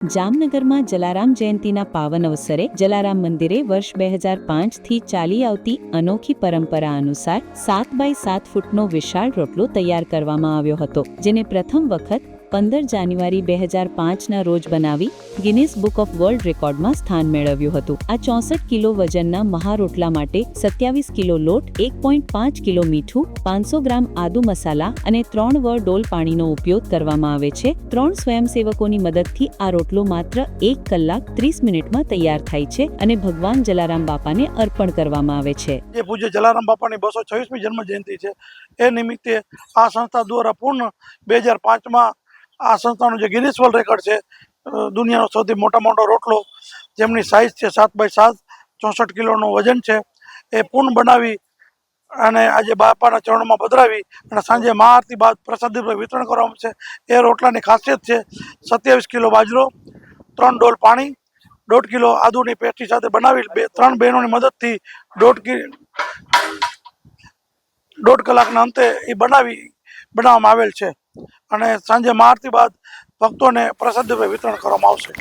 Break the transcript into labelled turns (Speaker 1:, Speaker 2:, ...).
Speaker 1: જામનગરમાં જલારામ જયંતીના પાવન અવસરે જલારામ મંદિરે વર્ષ 2005થી ચાલી આવતી અનોખી પરંપરા અનુસાર 7x7 ફૂટનો વિશાળ રોટલો તૈયાર કરવામાં આવ્યો હતો, જેને પ્રથમ વખત 15 જાન્યુઆરી 2005ના રોજ બનાવી ગિનિસ બુક ઓફ વર્લ્ડ રેકોર્ડમાં સ્થાન મેળવ્યું હતું. આ 64 કિલો વજનના મહારોટલા માટે 27 કિલો લોટ, 1.5 કિલો મીઠું, 500 ગ્રામ આદુ મસાલા અને 3 વર ડોલ પાણીનો ઉપયોગ કરવામાં આવે છે. 3 સ્વયંસેવકોની મદદથી આ રોટલો માત્ર 1 કલાક 30 મિનિટમાં તૈયાર થાય છે અને ભગવાન જલારામ બાપાને અર્પણ કરવામાં આવે છે.
Speaker 2: જે પૂજ્ય જલારામ બાપાની 226મી જન્મ જયંતિ છે, એ નિમિત્તે આ સંસ્થા દ્વારા પૂર્ણ 2005માં આ સંસ્થાનો જે ગિનિસ વર્લ્ડ રેકોર્ડ છે, દુનિયાનો સૌથી મોટો રોટલો, જેમની સાઇઝ છે 7x7, 64 કિલોનું વજન છે, એ પૂર્ણ બનાવી અને આજે બાપાના ચરણોમાં પધરાવી અને સાંજે મહાઆરતી બાદ પ્રસાદી વિતરણ કરવામાં છે. એ રોટલાની ખાસિયત છે 27 કિલો બાજરો, 3 ડોલ પાણી, 1.5 કિલો આદુની પેસ્ટી સાથે બનાવી 3 બહેનોની મદદથી 1.5 કલાકના અંતે એ બનાવવામાં આવેલ છે અને સાંજે મહાઆરતી બાદ ભક્તોને પ્રસાદ વિતરણ કરવામાં આવશે.